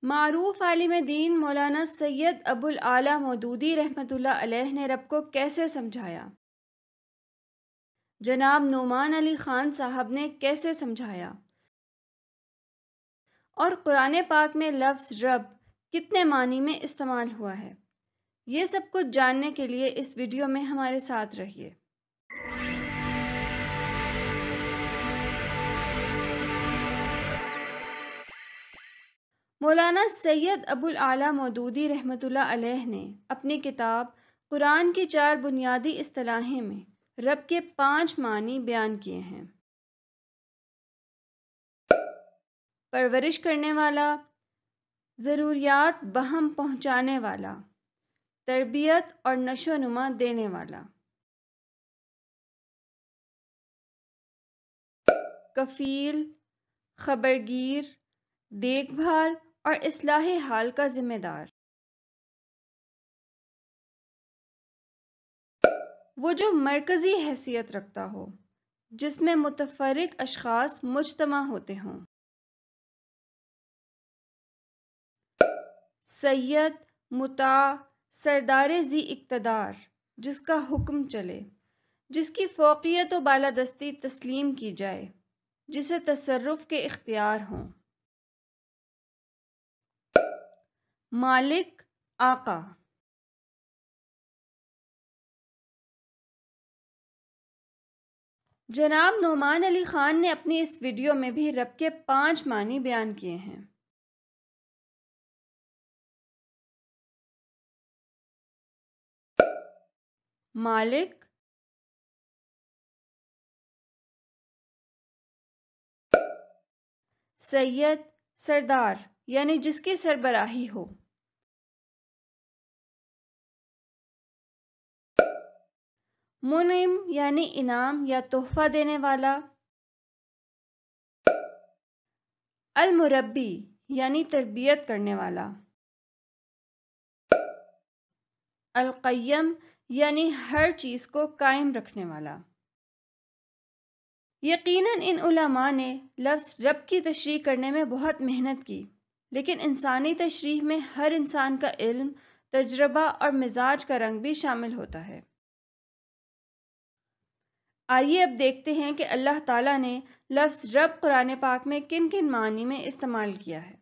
معروف عالم دین مولانا سید ابو الاعلیٰ مودودی رحمۃ اللہ علیہ نے رب کو کیسے سمجھایا؟ جناب نعمان علی خان صاحب نے کیسے سمجھایا؟ اور قرآن پاک میں لفظ رب کتنے معنی میں استعمال ہوا ہے؟ یہ سب کچھ جاننے کے لیے اس ویڈیو میں ہمارے ساتھ رہیے۔ مولانا سید ابو الاعلیٰ مودودی رحمۃ اللہ علیہ نے اپنی کتاب قرآن کی 4 بنیادی اصطلاحیں میں رب کے 5 معنی بیان کیے ہیں۔ پرورش کرنے والا، ضروریات بہم پہنچانے والا، تربیت اور نشو و نما دینے والا، کفیل، خبرگیر، دیکھ بھال اور اصلاح حال کا ذمہ دار، وہ جو مرکزی حیثیت رکھتا ہو، جس میں متفرق اشخاص مجتمع ہوتے ہوں، سید، مطاع، سردار ذی اقتدار، جس کا حکم چلے، جس کی فوقیت و بالادستی تسلیم کی جائے، جسے تصرف کے اختیار ہوں، مالک، آقا۔ جناب نعمان علی خان نے اپنی اس ویڈیو میں بھی رب کے 5 معنی بیان کیے ہیں۔ مالک، سید، سردار یعنی جس کی سربراہی ہو، منعم یعنی انعام یا تحفہ دینے والا، المربی یعنی تربیت کرنے والا، القیم یعنی ہر چیز کو قائم رکھنے والا۔ یقیناً ان علماء نے لفظ رب کی تشریح کرنے میں بہت محنت کی، لیکن انسانی تشریح میں ہر انسان کا علم، تجربہ اور مزاج کا رنگ بھی شامل ہوتا ہے۔ آئیے اب دیکھتے ہیں کہ اللہ تعالیٰ نے لفظ رب قرآن پاک میں کن کن معنی میں استعمال کیا ہے۔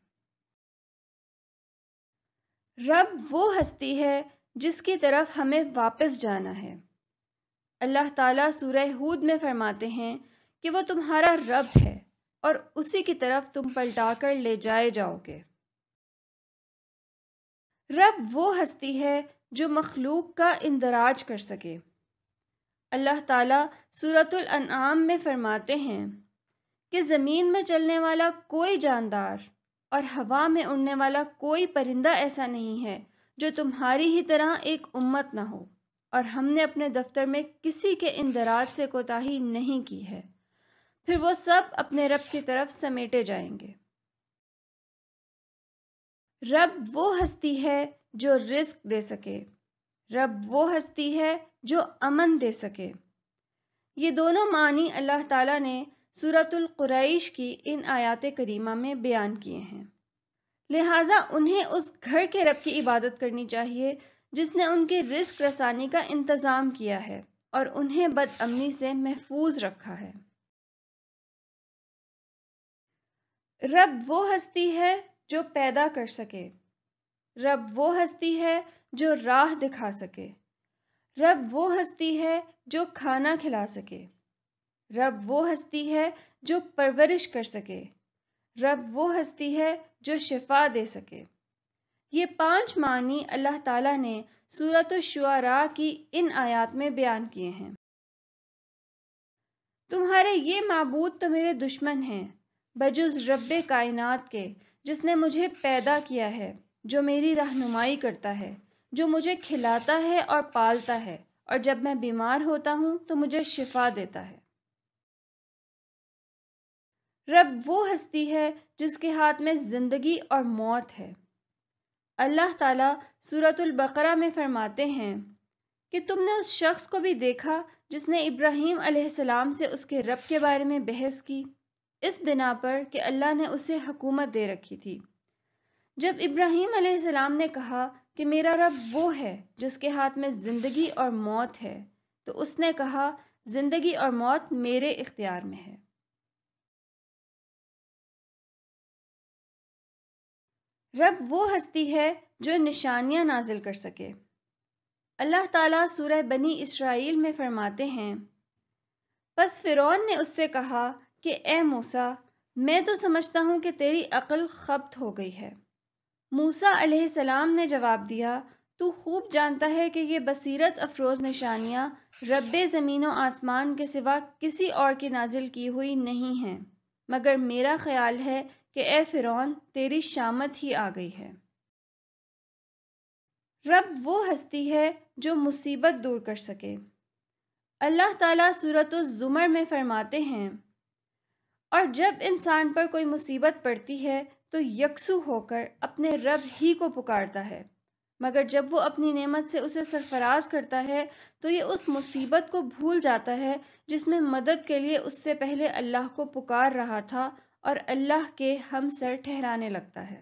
رب وہ ہستی ہے جس کی طرف ہمیں واپس جانا ہے۔ اللہ تعالیٰ سورہ ہود میں فرماتے ہیں کہ وہ تمہارا رب ہے اور اسی کی طرف تم پلٹا کر لے جائے جاؤ گے۔ رب وہ ہستی ہے جو مخلوق کا اندراج کر سکے۔ اللہ تعالیٰ سورۃ الانعام میں فرماتے ہیں کہ زمین میں چلنے والا کوئی جاندار اور ہوا میں اڑنے والا کوئی پرندہ ایسا نہیں ہے جو تمہاری ہی طرح ایک امت نہ ہو، اور ہم نے اپنے دفتر میں کسی کے اندراج سے کوتاہی نہیں کی ہے، پھر وہ سب اپنے رب کی طرف سمیٹے جائیں گے۔ رب وہ ہستی ہے جو رزق دے سکے، رب وہ ہستی ہے جو امن دے سکے۔ یہ دونوں معنی اللہ تعالیٰ نے سورۃ القریش کی ان آیات کریمہ میں بیان کیے ہیں، لہٰذا انہیں اس گھر کے رب کی عبادت کرنی چاہیے جس نے ان کی رزق رسانی کا انتظام کیا ہے اور انہیں بد امنی سے محفوظ رکھا ہے۔ رب وہ ہستی ہے جو پیدا کر سکے، رب وہ ہستی ہے جو راہ دکھا سکے، رب وہ ہستی ہے جو کھانا کھلا سکے، رب وہ ہستی ہے جو پرورش کر سکے، رب وہ ہستی ہے جو شفا دے سکے۔ یہ 5 معنی اللہ تعالیٰ نے سورۃ الشعراء کی ان آیات میں بیان کیے ہیں۔ تمہارے یہ معبود تو میرے دشمن ہیں بجز رب کائنات کے، جس نے مجھے پیدا کیا ہے، جو میری رہنمائی کرتا ہے، جو مجھے کھلاتا ہے اور پالتا ہے، اور جب میں بیمار ہوتا ہوں تو مجھے شفا دیتا ہے۔ رب وہ ہستی ہے جس کے ہاتھ میں زندگی اور موت ہے۔ اللہ تعالیٰ سورۃ البقرہ میں فرماتے ہیں کہ تم نے اس شخص کو بھی دیکھا جس نے ابراہیم علیہ السلام سے اس کے رب کے بارے میں بحث کی، اس بنا پر کہ اللہ نے اسے حکومت دے رکھی تھی۔ جب ابراہیم علیہ السلام نے کہا کہ میرا رب وہ ہے جس کے ہاتھ میں زندگی اور موت ہے، تو اس نے کہا زندگی اور موت میرے اختیار میں ہے۔ رب وہ ہستی ہے جو نشانیاں نازل کر سکے۔ اللہ تعالیٰ سورہ بنی اسرائیل میں فرماتے ہیں، پس فرعون نے اس سے کہا کہ اے موسیٰ، میں تو سمجھتا ہوں کہ تیری عقل خبط ہو گئی ہے۔ موسیٰ علیہ السلام نے جواب دیا، تو خوب جانتا ہے کہ یہ بصیرت افروز نشانیاں رب زمین و آسمان کے سوا کسی اور کی نازل کی ہوئی نہیں ہیں، مگر میرا خیال ہے کہ اے فرعون، تیری شامت ہی آ گئی ہے۔ رب وہ ہستی ہے جو مصیبت دور کر سکے۔ اللہ تعالیٰ سورۃ الزمر میں فرماتے ہیں، اور جب انسان پر کوئی مصیبت پڑتی ہے تو یکسو ہو کر اپنے رب ہی کو پکارتا ہے، مگر جب وہ اپنی نعمت سے اسے سرفراز کرتا ہے تو یہ اس مصیبت کو بھول جاتا ہے جس میں مدد کے لیے اس سے پہلے اللہ کو پکار رہا تھا، اور اللہ کے ہم سر ٹھہرانے لگتا ہے۔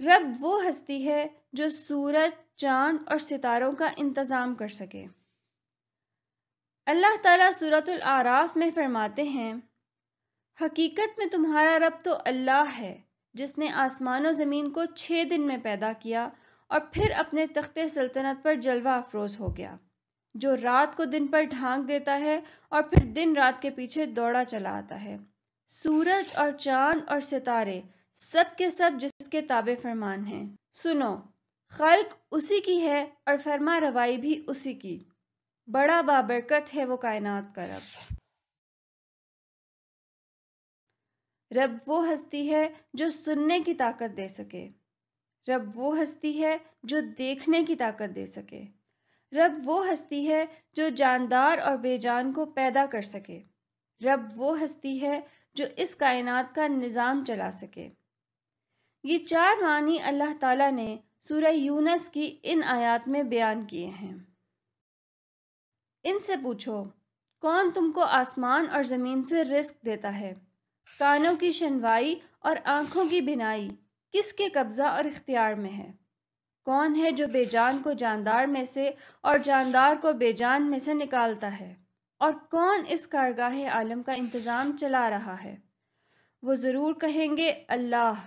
رب وہ ہستی ہے جو سورج، چاند اور ستاروں کا انتظام کر سکے۔ اللہ تعالیٰ سورۃ الاعراف میں فرماتے ہیں، حقیقت میں تمہارا رب تو اللہ ہے جس نے آسمان و زمین کو 6 دن میں پیدا کیا اور پھر اپنے تخت سلطنت پر جلوہ افروز ہو گیا، جو رات کو دن پر ڈھانک دیتا ہے اور پھر دن رات کے پیچھے دوڑا چلا آتا ہے۔ سورج اور چاند اور ستارے سب کے سب جس کے تابع فرمان ہیں۔ سنو، خلق اسی کی ہے اور فرما روائی بھی اسی کی، بڑا بابرکت ہے وہ کائنات کا رب۔ رب وہ ہستی ہے جو سننے کی طاقت دے سکے۔ رب وہ ہستی ہے جو دیکھنے کی طاقت دے سکے۔ رب وہ ہستی ہے جو جاندار اور بے جان کو پیدا کر سکے۔ رب وہ ہستی ہے جو اس کائنات کا نظام چلا سکے۔ یہ 4 معنی اللہ تعالیٰ نے سورہ یونس کی ان آیات میں بیان کیے ہیں۔ ان سے پوچھو، کون تم کو آسمان اور زمین سے رزق دیتا ہے؟ کانوں کی شنوائی اور آنکھوں کی بینائی کس کے قبضہ اور اختیار میں ہے؟ کون ہے جو بے جان کو جاندار میں سے اور جاندار کو بے جان میں سے نکالتا ہے؟ اور کون اس کارگاہ عالم کا انتظام چلا رہا ہے؟ وہ ضرور کہیں گے اللہ۔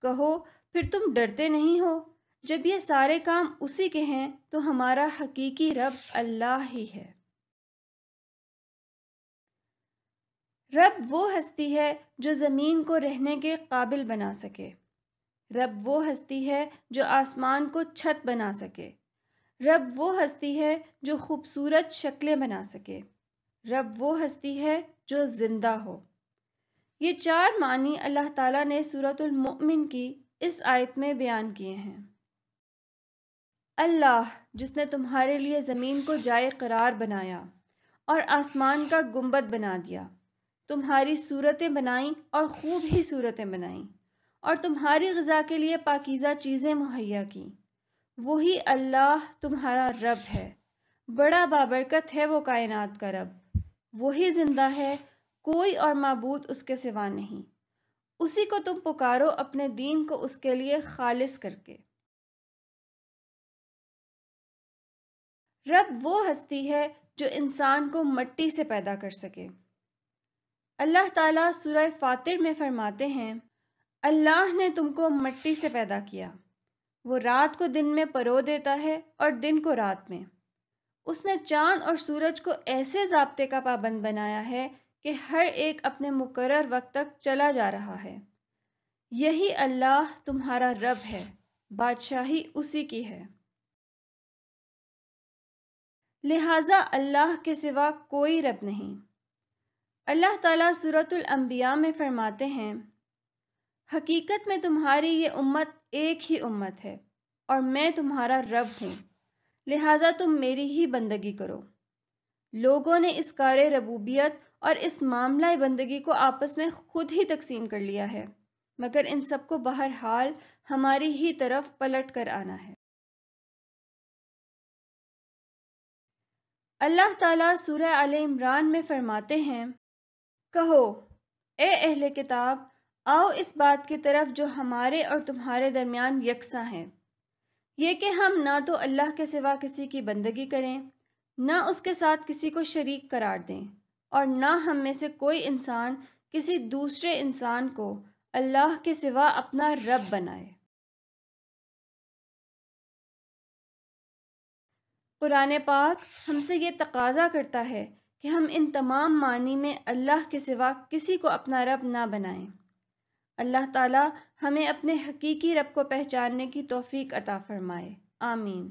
کہو، پھر تم ڈرتے نہیں ہو؟ جب یہ سارے کام اسی کے ہیں تو ہمارا حقیقی رب اللہ ہی ہے۔ رب وہ ہستی ہے جو زمین کو رہنے کے قابل بنا سکے۔ رب وہ ہستی ہے جو آسمان کو چھت بنا سکے۔ رب وہ ہستی ہے جو خوبصورت شکلیں بنا سکے۔ رب وہ ہستی ہے جو زندہ ہو۔ یہ 4 معنی اللہ تعالیٰ نے سورۃ المؤمن کی اس آیت میں بیان کیے ہیں۔ اللہ جس نے تمہارے لیے زمین کو جائے قرار بنایا اور آسمان کا گنبد بنا دیا، تمہاری صورتیں بنائیں اور خوب ہی صورتیں بنائیں، اور تمہاری غذا کے لیے پاکیزہ چیزیں مہیا کیں، وہی اللہ تمہارا رب ہے، بڑا بابرکت ہے وہ کائنات کا رب۔ وہی زندہ ہے، کوئی اور معبود اس کے سوا نہیں، اسی کو تم پکارو اپنے دین کو اس کے لیے خالص کر کے۔ رب وہ ہستی ہے جو انسان کو مٹی سے پیدا کر سکے۔ اللہ تعالیٰ سورہ فاطر میں فرماتے ہیں، اللہ نے تم کو مٹی سے پیدا کیا، وہ رات کو دن میں پرو دیتا ہے اور دن کو رات میں۔ اس نے چاند اور سورج کو ایسے ضابطے کا پابند بنایا ہے کہ ہر ایک اپنے مقرر وقت تک چلا جا رہا ہے۔ یہی اللہ تمہارا رب ہے، بادشاہی اسی کی ہے۔ لہٰذا اللہ کے سوا کوئی رب نہیں۔ اللہ تعالیٰ سورۃ الانبیاء میں فرماتے ہیں، حقیقت میں تمہاری یہ امت ایک ہی امت ہے اور میں تمہارا رب ہوں، لہٰذا تم میری ہی بندگی کرو۔ لوگوں نے اس کار ربوبیت اور اس معاملہ بندگی کو آپس میں خود ہی تقسیم کر لیا ہے، مگر ان سب کو بہرحال ہماری ہی طرف پلٹ کر آنا ہے۔ اللہ تعالیٰ سورہ آل عمران میں فرماتے ہیں، کہو، اے اہل کتاب، آؤ اس بات کی طرف جو ہمارے اور تمہارے درمیان یکساں ہے، یہ کہ ہم نہ تو اللہ کے سوا کسی کی بندگی کریں، نہ اس کے ساتھ کسی کو شریک قرار دیں، اور نہ ہم میں سے کوئی انسان کسی دوسرے انسان کو اللہ کے سوا اپنا رب بنائے۔ قرآن پاک ہم سے یہ تقاضا کرتا ہے کہ ہم ان تمام معانی میں اللہ کے سوا کسی کو اپنا رب نہ بنائیں۔ اللہ تعالی ہمیں اپنے حقیقی رب کو پہچاننے کی توفیق عطا فرمائے، آمین۔